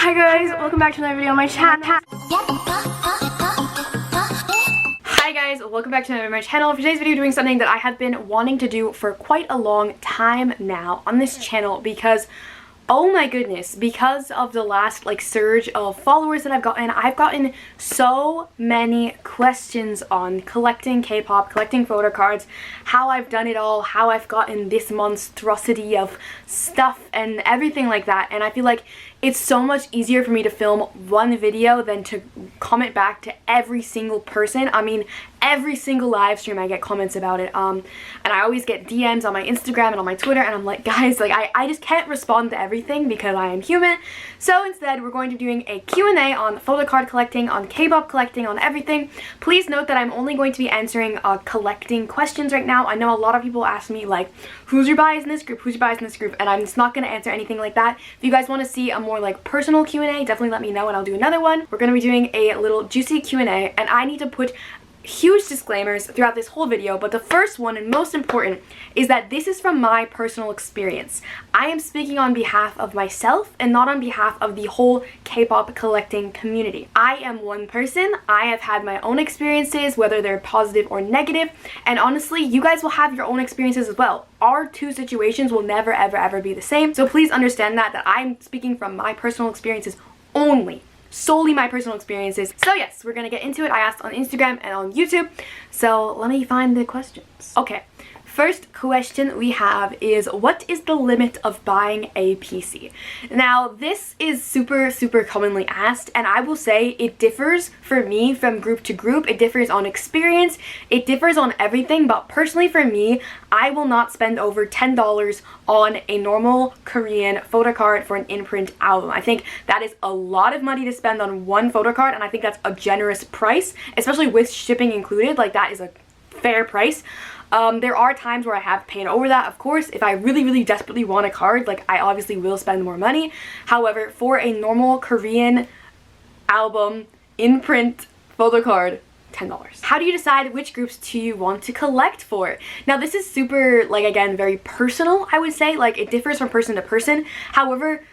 Hi guys, welcome back to another video on my channel. Hi guys, welcome back to another video on my channel. For today's video, doing something that I have been wanting to do for quite a long time now on this channel because oh my goodness, because of the last surge of followers that I've gotten so many questions on collecting K-pop, collecting photo cards, how I've done it all, how I've gotten this monstrosity of stuff and everything like that. And I feel like it's so much easier for me to film one video than to comment back to every single person. I mean, every single live stream I get comments about it. And I always get DMs on my Instagram and on my Twitter, and I'm like, guys, I just can't respond to everything because I am human. So instead, we're going to be doing a Q&A on photo card collecting, on K-pop collecting, on everything. Please note that I'm only going to be answering collecting questions right now. I know a lot of people ask me who's your bias in this group, who's your bias in this group, and I'm just not going to answer anything like that. If you guys want to see a more personal Q&A, definitely let me know and I'll do another one. We're going to be doing a little juicy Q&A, and I need to put huge disclaimers throughout this whole video, but the first one and most important is that this is from my personal experience. I am speaking on behalf of myself and not on behalf of the whole K-pop collecting community. I am one person. I have had my own experiences, whether they're positive or negative, and honestly, you guys will have your own experiences as well. Our two situations will never ever be the same, so please understand that I'm speaking from my personal experiences only. Solely my personal experiences. So yes, we're gonna get into it. I asked on Instagram and on YouTube, so let me find the questions. Okay, first question we have is, what is the limit of buying a PC? Now this is super commonly asked, and I will say it differs for me from group to group. It differs on experience, it differs on everything, but personally for me, I will not spend over $10 on a normal Korean photo card for an in-print album. I think that is a lot of money to spend on one photo card, and I think that's a generous price, especially with shipping included. That is a fair price. There are times where I have paid over that, of course. If I really desperately want a card, I obviously will spend more money. However, for a normal Korean album in-print photo card, $10. How do you decide which groups do you want to collect for? Now this is super, again, very personal, I would say. It differs from person to person. However,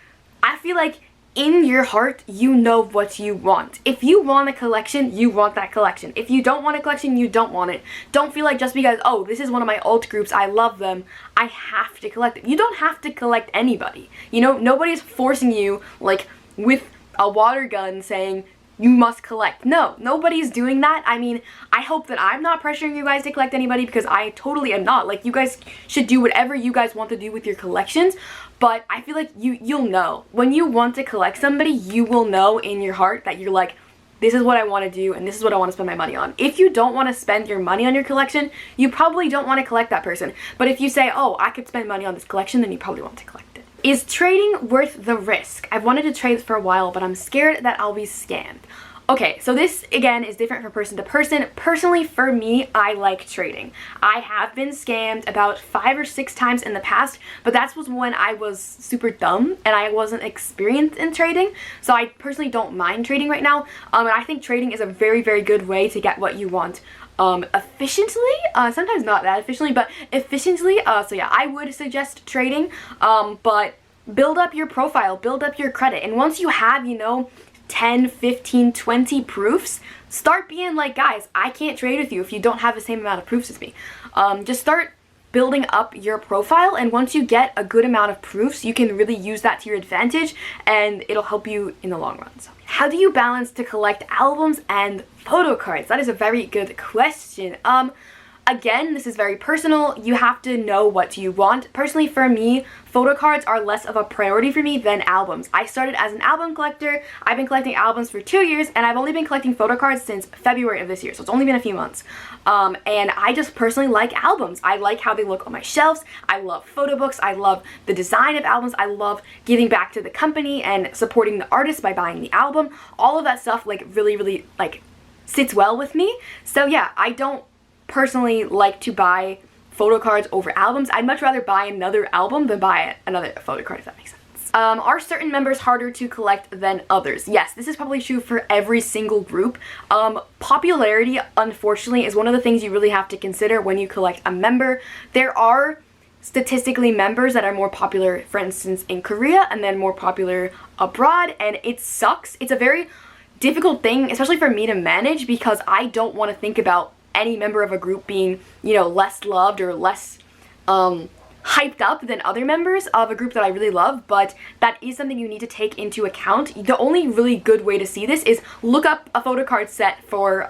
I feel like in your heart, you know what you want. If you want a collection, you want that collection. If you don't want a collection, you don't want it. Don't feel like just because, oh, this is one of my alt groups, I love them, I have to collect it. You don't have to collect anybody. You know, nobody's forcing you, with a water gun saying, you must collect. No, nobody's doing that. I mean, I hope that I'm not pressuring you guys to collect anybody, because I totally am not. You guys should do whatever you guys want to do with your collections, but I feel like you'll know. When you want to collect somebody, you will know in your heart that you're like, this is what I want to do and this is what I want to spend my money on. If you don't want to spend your money on your collection, you probably don't want to collect that person. But if you say, oh, I could spend money on this collection, then you probably want to collect it. Is trading worth the risk? I've wanted to trade for a while, but I'm scared that I'll be scammed. Okay, so this, again, is different from person to person. Personally, for me, I like trading. I have been scammed about 5 or 6 times in the past, but that was when I was super dumb and I wasn't experienced in trading. So I personally don't mind trading right now. And I think trading is a very good way to get what you want. Efficiently, sometimes not that efficiently, but efficiently. So yeah, I would suggest trading, but build up your profile, build up your credit, and once you have, 10, 15, 20 proofs, start being like, guys, I can't trade with you if you don't have the same amount of proofs as me. Just start building up your profile, and once you get a good amount of proofs, you can really use that to your advantage, and it'll help you in the long run. So, how do you balance to collect albums and photo cards? That is a very good question. Again, this is very personal. You have to know what you want. Personally, for me, photo cards are less of a priority for me than albums. I started as an album collector. I've been collecting albums for 2 years, and I've only been collecting photo cards since February of this year, so it's only been a few months. And I just personally like albums. I like how they look on my shelves. I love photo books. I love the design of albums. I love giving back to the company and supporting the artist by buying the album. All of that stuff really sits well with me. So yeah, I don't personally like to buy photo cards over albums. I'd much rather buy another album than buy another photo card, if that makes sense. Are certain members harder to collect than others? Yes, this is probably true for every single group. Popularity, unfortunately, is one of the things you really have to consider when you collect a member. There are statistically members that are more popular, for instance, in Korea and then more popular abroad, and it sucks. It's a very difficult thing, especially for me to manage, because I don't want to think about any member of a group being, you know, less loved or less hyped up than other members of a group that I really love, but that is something you need to take into account. The only really good way to see this is look up a photo card set for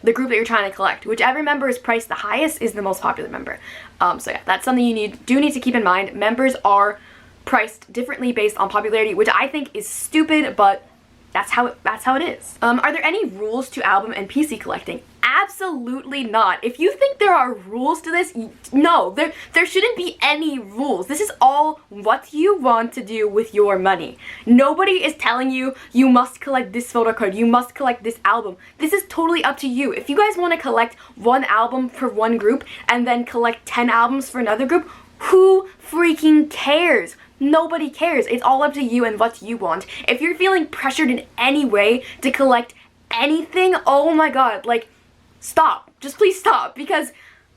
the group that you're trying to collect. Whichever member is priced the highest is the most popular member. So yeah, that's something you do need to keep in mind. Members are priced differently based on popularity, which I think is stupid, but that's how it is. Are there any rules to album and PC collecting? Absolutely not. If you think there are rules to this, no, there shouldn't be any rules. This is all what you want to do with your money. Nobody is telling you you must collect this photo card, you must collect this album. This is totally up to you. If you guys want to collect one album for one group and then collect 10 albums for another group, who freaking cares? Nobody cares. It's all up to you and what you want. If you're feeling pressured in any way to collect anything, oh my god, like, stop. Just please stop, because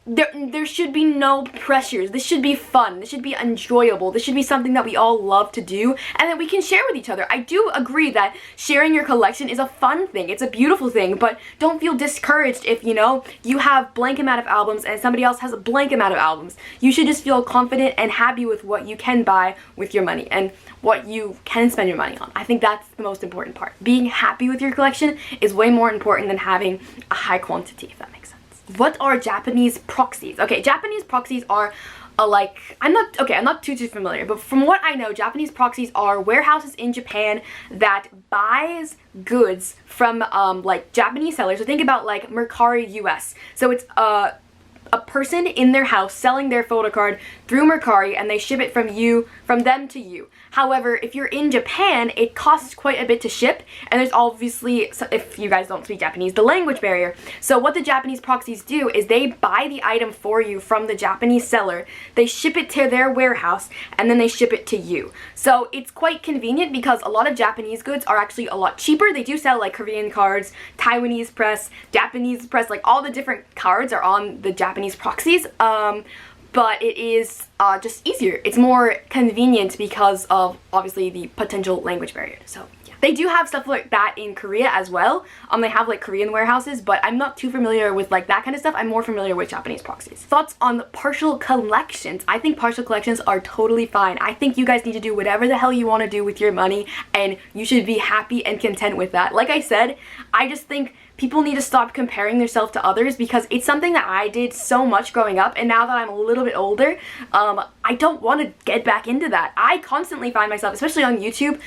there should be no pressures. This should be fun. This should be enjoyable. This should be something that we all love to do and that we can share with each other. I do agree that sharing your collection is a fun thing. It's a beautiful thing, but don't feel discouraged if, you know, you have blank amount of albums and somebody else has a blank amount of albums. You should just feel confident and happy with what you can buy with your money and what you can spend your money on. I think that's the most important part. Being happy with your collection is way more important than having a high quantity, if that makes sense. What are Japanese proxies? Okay, Japanese proxies are I'm not too familiar, but from what I know, Japanese proxies are warehouses in Japan that buys goods from like Japanese sellers. So think about like Mercari US. So it's a person in their house selling their photo card through Mercari, and they ship it from them to you. However, if you're in Japan, it costs quite a bit to ship, and there's obviously, if you guys don't speak Japanese, the language barrier. So what the Japanese proxies do is they buy the item for you from the Japanese seller, they ship it to their warehouse, and then they ship it to you. So it's quite convenient because a lot of Japanese goods are actually a lot cheaper. They do sell like Korean cards, Taiwanese press, Japanese press, like all the different cards are on the Japanese proxies. But it is just easier. It's more convenient because of obviously the potential language barrier. So yeah. They do have stuff like that in Korea as well. They have like Korean warehouses, but I'm not too familiar with like that kind of stuff. I'm more familiar with Japanese proxies. Thoughts on partial collections? I think partial collections are totally fine. I think you guys need to do whatever the hell you want to do with your money, and you should be happy and content with that. Like I said, I just think people need to stop comparing themselves to others, because it's something that I did so much growing up, and now that I'm a little bit older, I don't want to get back into that. I constantly find myself, especially on YouTube,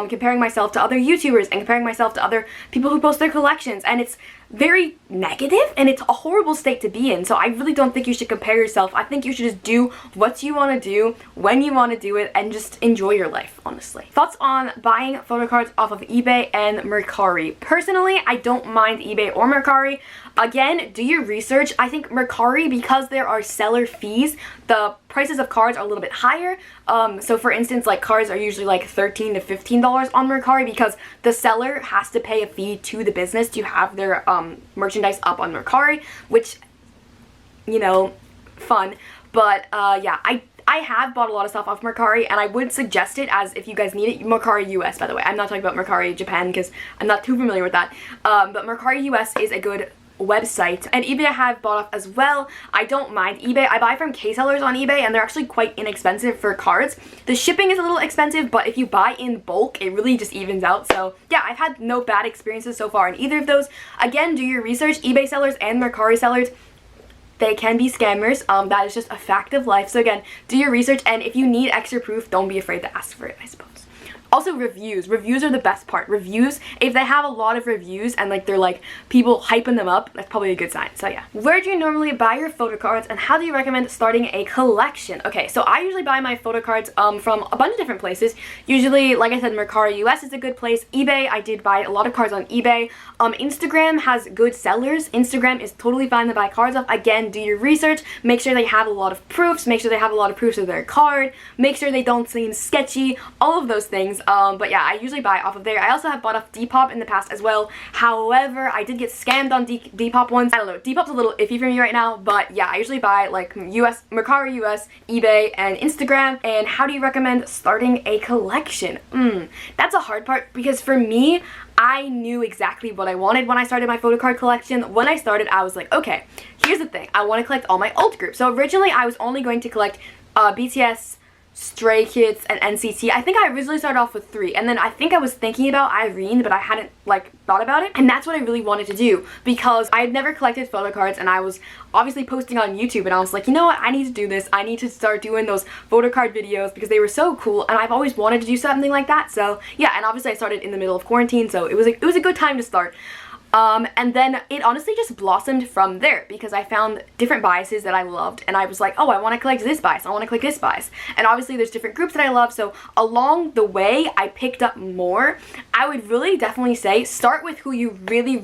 comparing myself to other YouTubers and comparing myself to other people who post their collections, and it's very negative and it's a horrible state to be in. So I really don't think you should compare yourself. I think you should just do what you want to do when you want to do it and just enjoy your life, honestly. Thoughts on buying photo cards off of eBay and Mercari? Personally, I don't mind eBay or Mercari. Again, do your research. I think Mercari, because there are seller fees, the prices of cards are a little bit higher. So for instance, like cards are usually like $13 to $15 on Mercari, because the seller has to pay a fee to the business to have their merchandise up on Mercari, which, you know, fun. But yeah, I have bought a lot of stuff off Mercari, and I would suggest it as if you guys need it. Mercari US, by the way. I'm not talking about Mercari Japan because I'm not too familiar with that. But Mercari US is a good website, and eBay I have bought off as well. I don't mind eBay. I buy from K-sellers on eBay, and they're actually quite inexpensive for cards. The shipping is a little expensive, but if you buy in bulk, it really just evens out. So yeah, I've had no bad experiences so far in either of those. Again, do your research. eBay sellers and Mercari sellers, they can be scammers. That is just a fact of life. So again, do your research, and if you need extra proof, don't be afraid to ask for it, I suppose. Also, reviews. Reviews are the best part. Reviews, if they have a lot of reviews and like they're like people hyping them up, that's probably a good sign. So yeah. Where do you normally buy your photo cards, and how do you recommend starting a collection? Okay, so I usually buy my photo cards from a bunch of different places. Usually, like I said, Mercari US is a good place. eBay, I did buy a lot of cards on eBay. Instagram has good sellers. Instagram is totally fine to buy cards off. Again, do your research. Make sure they have a lot of proofs. Make sure they have a lot of proofs of their card. Make sure they don't seem sketchy. All of those things. things. But yeah, I usually buy off of there. I also have bought off Depop in the past as well. However, I did get scammed on Depop once. I don't know, Depop's a little iffy for me right now, but yeah, I usually buy like Mercari US, eBay, and Instagram. And how do you recommend starting a collection? That's a hard part, because for me, I knew exactly what I wanted when I started my photo card collection. When I started, I was like, okay, here's the thing. I want to collect all my alt groups. So originally, I was only going to collect BTS, Stray Kids, and NCT. I think I originally started off with 3, and then I think I was thinking about Irene, but I hadn't like thought about it, and that's what I really wanted to do, because I had never collected photo cards, and I was obviously posting on YouTube, and I was like, you know what, I need to do this. I need to start doing those photo card videos because they were so cool, and I've always wanted to do something like that. So yeah, and obviously I started in the middle of quarantine, so it was a good time to start. And then it honestly just blossomed from there, because I found different biases that I loved, and I was like, oh, I want to collect this bias, I want to collect this bias. And obviously there's different groups that I love, so along the way I picked up more. I would really definitely say start with who you really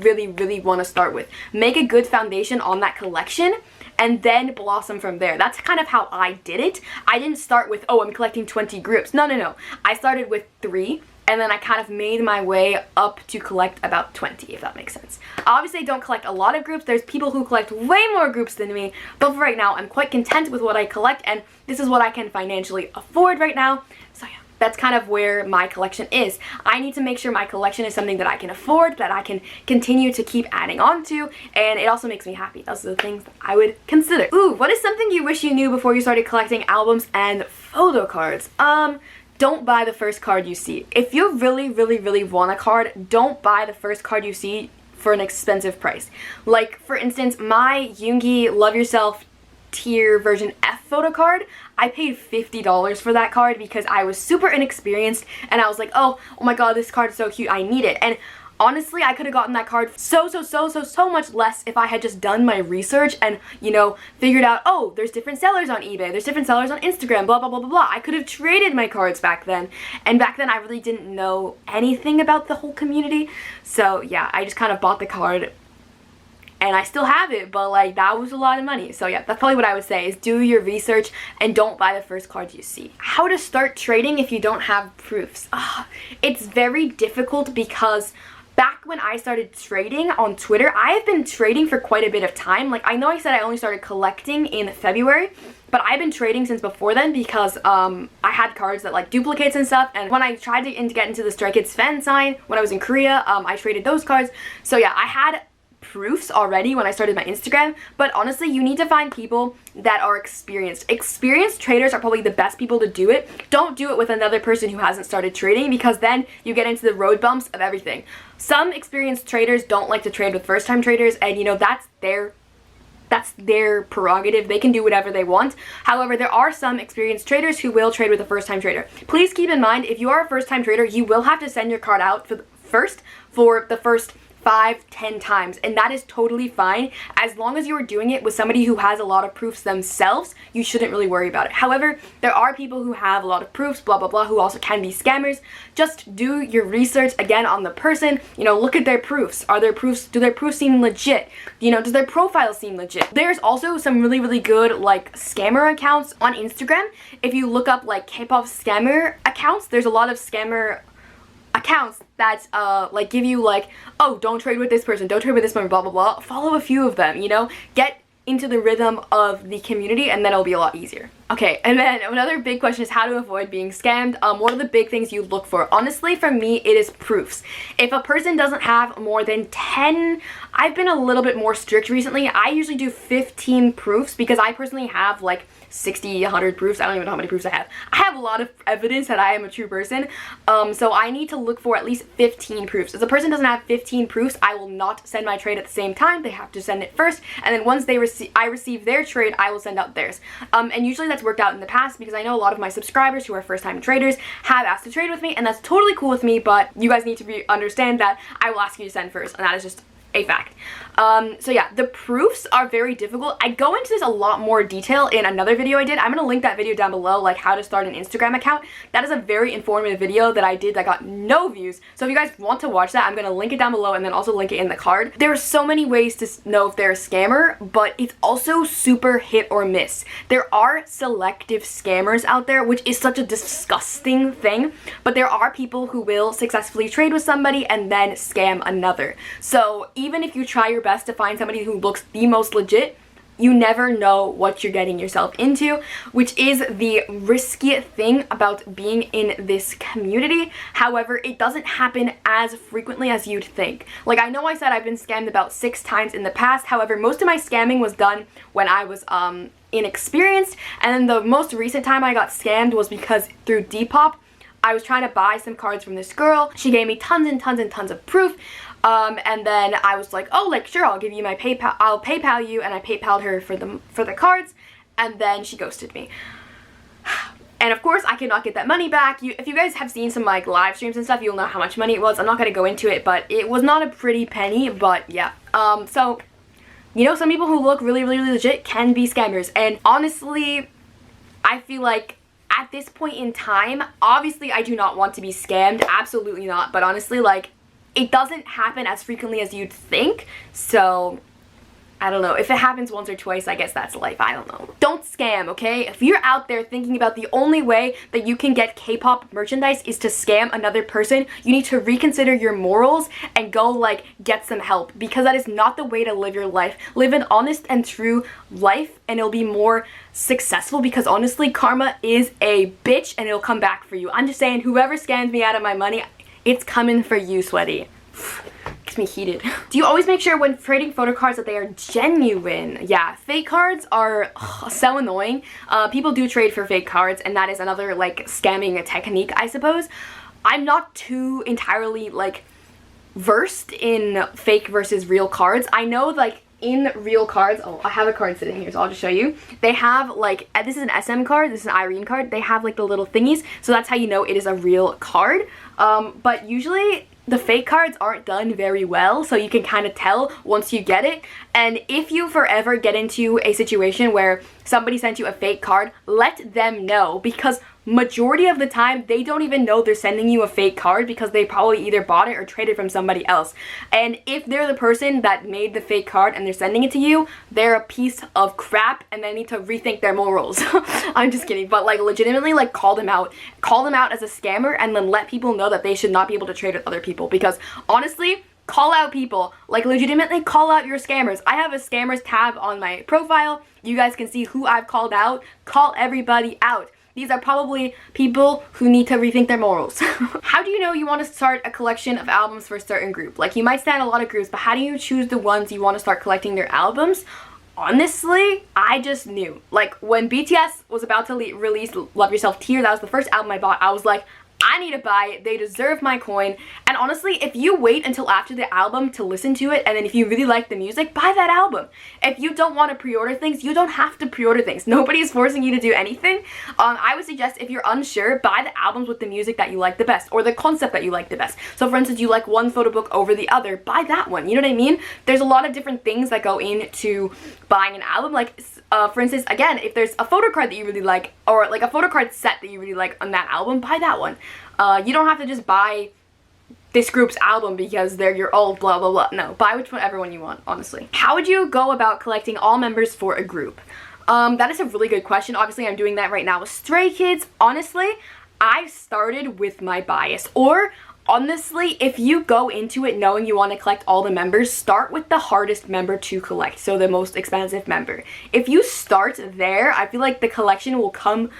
want to start with. Make a good foundation on that collection, and then blossom from there. That's kind of how I did it. I didn't start with, oh, I'm collecting 20 groups. No. I started with 3. And then I kind of made my way up to collect about 20, if that makes sense. Obviously, I don't collect a lot of groups. There's people who collect way more groups than me. But for right now, I'm quite content with what I collect, and this is what I can financially afford right now. So yeah, that's kind of where my collection is. I need to make sure my collection is something that I can afford, that I can continue to keep adding on to, and it also makes me happy. Those are the things that I would consider. Ooh, what is something you wish you knew before you started collecting albums and photo cards? Don't buy the first card you see. If you really want a card, don't buy the first card you see for an expensive price. Like, for instance, my Yoongi Love Yourself tier version F photo card, I paid $50 for that card because I was super inexperienced, and I was like, oh my god, this card is so cute, I need it. And honestly, I could have gotten that card so much less if I had just done my research and, you know, figured out, oh, there's different sellers on eBay, there's different sellers on Instagram, blah, blah, blah, blah, blah. I could have traded my cards back then. And back then, I really didn't know anything about the whole community. So, yeah, I just kind of bought the card. And I still have it, but like, that was a lot of money. So yeah, that's probably what I would say, is do your research and don't buy the first card you see. How to start trading if you don't have proofs? It's very difficult, because back when I started trading on Twitter, I have been trading for quite a bit of time. Like, I know I said I only started collecting in February, but I've been trading since before then, because I had cards that like duplicates and stuff. And when I tried to get into the Stray Kids fan sign when I was in Korea, I traded those cards. So yeah, I had proofs already when I started my Instagram, but honestly, you need to find people that are experienced. Experienced traders are probably the best people to do it. Don't do it with another person who hasn't started trading, because then you get into the road bumps of everything. Some experienced traders don't like to trade with first-time traders, and you know, that's their prerogative. They can do whatever they want. However, there are some experienced traders who will trade with a first-time trader. Please keep in mind, if you are a first-time trader, you will have to send your card out for the first 5-10 times, and that is totally fine. As long as you are doing it with somebody who has a lot of proofs themselves, you shouldn't really worry about it. However, there are people who have a lot of proofs, blah blah blah, who also can be scammers. Just do your research again on the person. You know, look at their proofs. Do their proofs seem legit? You know, does their profile seem legit? There's also some really good like scammer accounts on Instagram. If you look up like Kpop scammer accounts, there's a lot of scammer accounts that like give you like, oh, don't trade with this person, don't trade with this one, blah blah blah. Follow a few of them, you know, get into the rhythm of the community, and then it'll be a lot easier. Okay, and then another big question is how to avoid being scammed. What are the big things you look for? Honestly, for me, it is proofs. If a person doesn't have more than 10, I've been a little bit more strict recently. I usually do 15 proofs, because I personally have like 60, 100 proofs. I don't even know how many proofs I have. I have a lot of evidence that I am a true person. So I need to look for at least 15 proofs. If a person doesn't have 15 proofs, I will not send my trade at the same time. They have to send it first, and then once I receive their trade, I will send out theirs. And usually that's worked out in the past, because I know a lot of my subscribers who are first-time traders have asked to trade with me, and that's totally cool with me, but you guys need to understand that I will ask you to send first, and that is just a fact. So yeah, the proofs are very difficult. I go into this a lot more detail in another video I did. I'm gonna link that video down below, like how to start an Instagram account. That is a very informative video that I did that got no views. So if you guys want to watch that, I'm gonna link it down below and then also link it in the card. There are so many ways to know if they're a scammer, but it's also super hit or miss. There are selective scammers out there, which is such a disgusting thing, but there are people who will successfully trade with somebody and then scam another. So even if you try your best to find somebody who looks the most legit, you never know what you're getting yourself into, which is the risky thing about being in this community. However, it doesn't happen as frequently as you'd think. Like, I know I said I've been scammed about 6 times in the past. However, most of my scamming was done when I was inexperienced, and then the most recent time I got scammed was because through Depop, I was trying to buy some cards from this girl. She gave me tons and tons and tons of proof. And then I was like, oh, like, sure, I'll give you my PayPal, I'll PayPal you, and I PayPal'd her for the cards, and then she ghosted me. And of course, I cannot get that money back. If you guys have seen some, like, live streams and stuff, you'll know how much money it was. I'm not gonna go into it, but it was not a pretty penny, but yeah. So, you know, some people who look really, really legit can be scammers, and honestly, I feel like at this point in time, obviously I do not want to be scammed, absolutely not, but honestly, like, it doesn't happen as frequently as you'd think, so I don't know. If it happens once or twice, I guess that's life. I don't know. Don't scam, okay? If you're out there thinking about the only way that you can get K-pop merchandise is to scam another person, you need to reconsider your morals and go, like, get some help, because that is not the way to live your life. Live an honest and true life, and it'll be more successful, because honestly, karma is a bitch and it'll come back for you. I'm just saying, whoever scams me out of my money, it's coming for you, sweaty. Gets me heated. Do you always make sure when trading photo cards that they are genuine? Yeah, fake cards are so annoying. People do trade for fake cards, and that is another, like, scamming technique, I suppose. I'm not too entirely, like, versed in fake versus real cards. I know, like, in real cards, oh, I have a card sitting here, so I'll just show you. They have, like, this is an SM card, this is an Irene card. They have, like, the little thingies, so that's how you know it is a real card. But usually the fake cards aren't done very well, so you can kind of tell once you get it. And if you forever get into a situation where somebody sent you a fake card, let them know, because majority of the time they don't even know they're sending you a fake card, because they probably either bought it or traded from somebody else. And if they're the person that made the fake card and they're sending it to you, they're a piece of crap and they need to rethink their morals. I'm just kidding, but, like, legitimately, like, call them out as a scammer, and then let people know that they should not be able to trade with other people, because honestly, call out people. Like, legitimately call out your scammers. I have a scammers tab on my profile. You guys can see who I've called out. Call everybody out. These are probably people who need to rethink their morals. How do you know you want to start a collection of albums for a certain group? Like, you might stand a lot of groups, but how do you choose the ones you want to start collecting their albums? Honestly, I just knew. Like, when BTS was about to release Love Yourself Tear, that was the first album I bought. I was like, I need to buy it. They deserve my coin. And honestly, if you wait until after the album to listen to it, and then if you really like the music, buy that album. If you don't want to pre-order things, you don't have to pre-order things. Nobody is forcing you to do anything. I would suggest, if you're unsure, buy the albums with the music that you like the best, or the concept that you like the best. So for instance, you like one photo book over the other, buy that one. You know what I mean? There's a lot of different things that go into buying an album. Like, for instance, again, if there's a photo card that you really like, or like a photo card set that you really like on that album, buy that one. You don't have to just buy this group's album because they're your old blah blah blah. No, buy whichever one you want, honestly. How would you go about collecting all members for a group? That is a really good question. Obviously, I'm doing that right now with Stray Kids. Honestly, I started with my bias. Or, honestly, if you go into it knowing you want to collect all the members, start with the hardest member to collect, so the most expensive member. If you start there, I feel like the collection will come,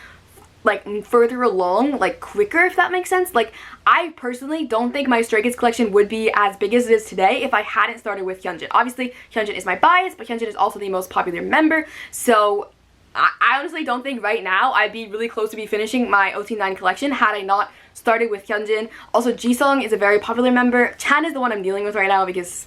like, further along, like, quicker, if that makes sense. Like, I personally don't think my Stray Kids collection would be as big as it is today if I hadn't started with Hyunjin. Obviously, Hyunjin is my bias, but Hyunjin is also the most popular member, so I honestly don't think right now I'd be really close to be finishing my OT9 collection had I not started with Hyunjin. Also, Jisung is a very popular member. Chan is the one I'm dealing with right now because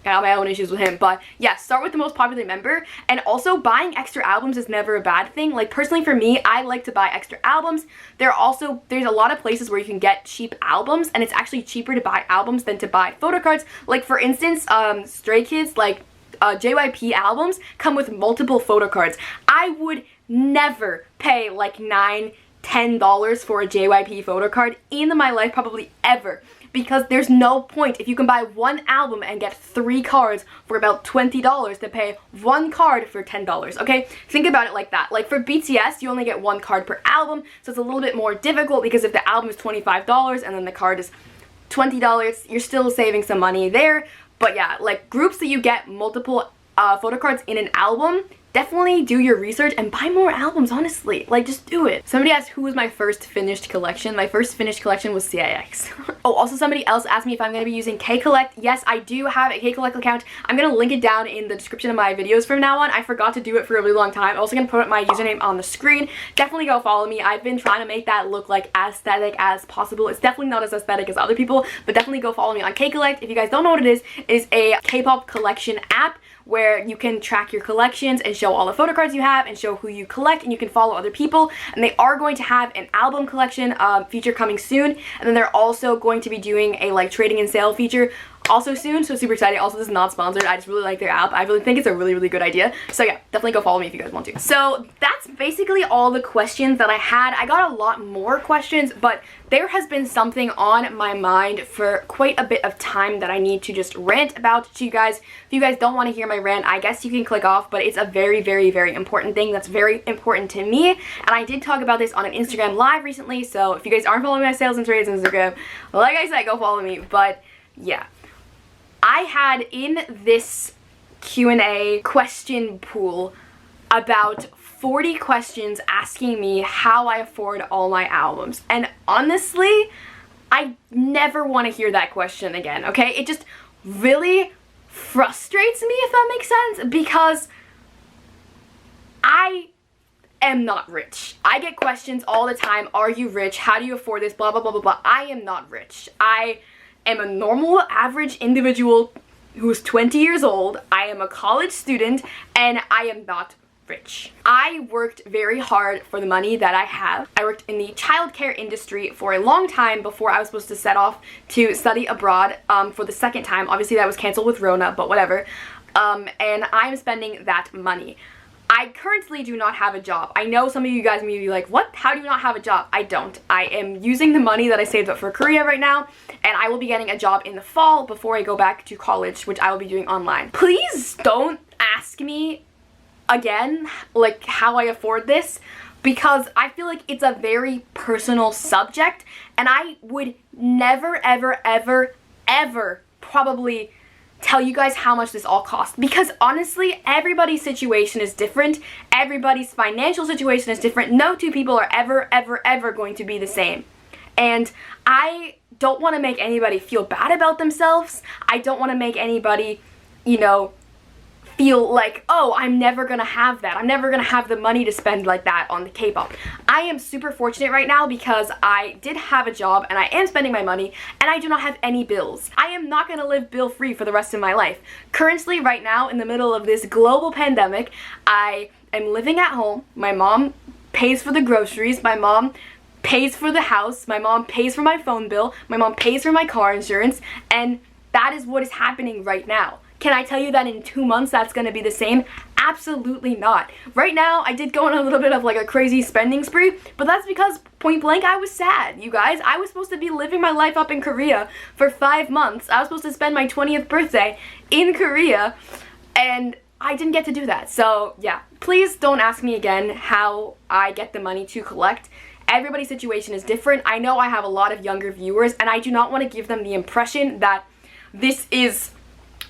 I got my own issues with him. But yeah, start with the most popular member. And also, buying extra albums is never a bad thing. Like, personally for me, I like to buy extra albums. There's a lot of places where you can get cheap albums, and it's actually cheaper to buy albums than to buy photo cards. Like, for instance, Stray Kids, like, JYP albums come with multiple photo cards. I would never pay like $9-10 for a JYP photo card in my life, probably ever, because there's no point if you can buy one album and get 3 cards for about $20 to pay one card for $10, okay? Think about it like that. Like, for BTS, you only get 1 card per album, so it's a little bit more difficult, because if the album is $25 and then the card is $20, you're still saving some money there. But yeah, like, groups that you get multiple photo cards in an album, definitely do your research and buy more albums, honestly. Like, just do it. Somebody asked who was my first finished collection. My first finished collection was CIX. Oh, also somebody else asked me if I'm going to be using K-Collect. Yes, I do have a K-Collect account. I'm going to link it down in the description of my videos from now on. I forgot to do it for a really long time. I'm also going to put my username on the screen. Definitely go follow me. I've been trying to make that look like as aesthetic as possible. It's definitely not as aesthetic as other people, but definitely go follow me on K-Collect. If you guys don't know what it is a K-pop collection app where you can track your collections and show all the photo cards you have and show who you collect, and you can follow other people. And they are going to have an album collection feature coming soon, and then they're also going to be doing a like trading and sale feature also soon, so super excited. Also, this is not sponsored. I just really like their app. I really think it's a really good idea. So yeah, definitely go follow me if you guys want to. So that's basically all the questions that I had. I got a lot more questions, but there has been something on my mind for quite a bit of time that I need to just rant about to you guys. If you guys don't want to hear my rant, I guess you can click off, but it's a very important thing that's very important to me. And I did talk about this on an Instagram live recently, so if you guys aren't following my sales and trades Instagram, like I said, go follow me. But yeah, I had in this Q&A question pool about 40 questions asking me how I afford all my albums. And honestly, I never want to hear that question again, okay? It just really frustrates me, if that makes sense, because I am not rich. I get questions all the time, are you rich? How do you afford this? Blah, blah, blah, blah, blah. I am not rich. I am a normal, average individual who's 20 years old. I am a college student, and I am not rich. I worked very hard for the money that I have. I worked in the childcare industry for a long time before I was supposed to set off to study abroad for the second time. Obviously that was canceled with Rona, but whatever. And I'm spending that money. I currently do not have a job. I know some of you guys may be like, what? How do you not have a job? I don't. I am using the money that I saved up for Korea right now, and I will be getting a job in the fall before I go back to college, which I will be doing online. Please don't ask me again, like, how I afford this, because I feel like it's a very personal subject, and I would never, ever probably tell you guys how much this all costs, because honestly, everybody's situation is different. Everybody's financial situation is different. No two people are ever going to be the same. And I don't want to make anybody feel bad about themselves. I don't want to make anybody, you know, feel like, oh, I'm never gonna have that. I'm never gonna have the money to spend like that on the K-pop. I am super fortunate right now because I did have a job and I am spending my money and I do not have any bills. I am not gonna live bill-free for the rest of my life. Currently, right now, in the middle of this global pandemic, I am living at home. My mom pays for the groceries. My mom pays for the house. My mom pays for my phone bill. My mom pays for my car insurance. And that is what is happening right now. Can I tell you that in 2 months that's going to be the same? Absolutely not. Right now, I did go on a little bit of like a crazy spending spree, but that's because point blank I was sad, you guys. I was supposed to be living my life up in Korea for 5 months. I was supposed to spend my 20th birthday in Korea, and I didn't get to do that. So yeah, please don't ask me again how I get the money to collect. Everybody's situation is different. I know I have a lot of younger viewers, and I do not want to give them the impression that this is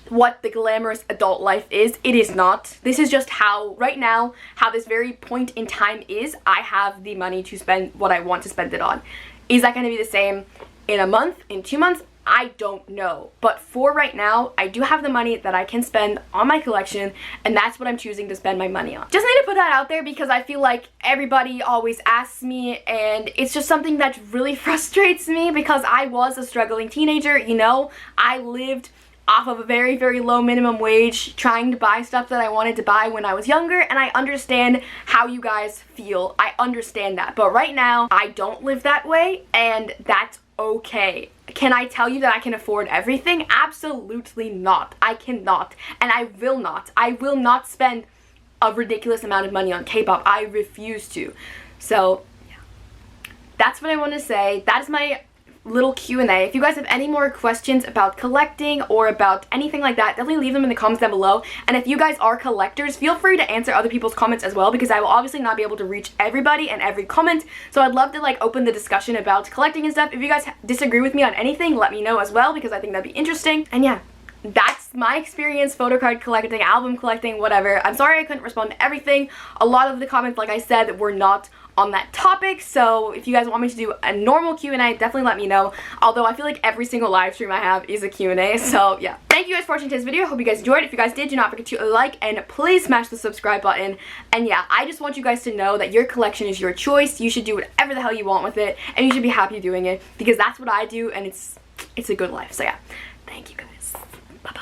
what the glamorous adult life is. It is not. This is just how, right now, how this very point in time is. I have the money to spend what I want to spend it on. Is that going to be the same in a month, in 2 months? I don't know. But for right now, I do have the money that I can spend on my collection, and that's what I'm choosing to spend my money on. Just need to put that out there because I feel like everybody always asks me, and it's just something that really frustrates me because I was a struggling teenager, you know? I lived off of a very, very low minimum wage, trying to buy stuff that I wanted to buy when I was younger, and I understand how you guys feel. I understand that. But right now, I don't live that way, and that's okay. Can I tell you that I can afford everything? Absolutely not. I cannot, and I will not. I will not spend a ridiculous amount of money on K-pop. I refuse to. So, yeah. That's what I want to say. That is my little Q&A. If you guys have any more questions about collecting or about anything like that, definitely leave them in the comments down below. And if you guys are collectors, feel free to answer other people's comments as well, because I will obviously not be able to reach everybody and every comment. So I'd love to like open the discussion about collecting and stuff. If you guys disagree with me on anything, let me know as well, because I think that'd be interesting. And yeah, that's my experience photo card collecting, album collecting, whatever. I'm sorry I couldn't respond to everything. A lot of the comments, like I said, were not on that topic, so if you guys want me to do a normal Q&A, definitely let me know. Although I feel like every single live stream I have is a Q&A, so yeah. Thank you guys for watching today's video. Hope you guys enjoyed. If you guys did, do not forget to like and please smash the subscribe button. And yeah, I just want you guys to know that your collection is your choice. You should do whatever the hell you want with it, and you should be happy doing it, because that's what I do, and it's a good life. So yeah, thank you guys. Bye-bye.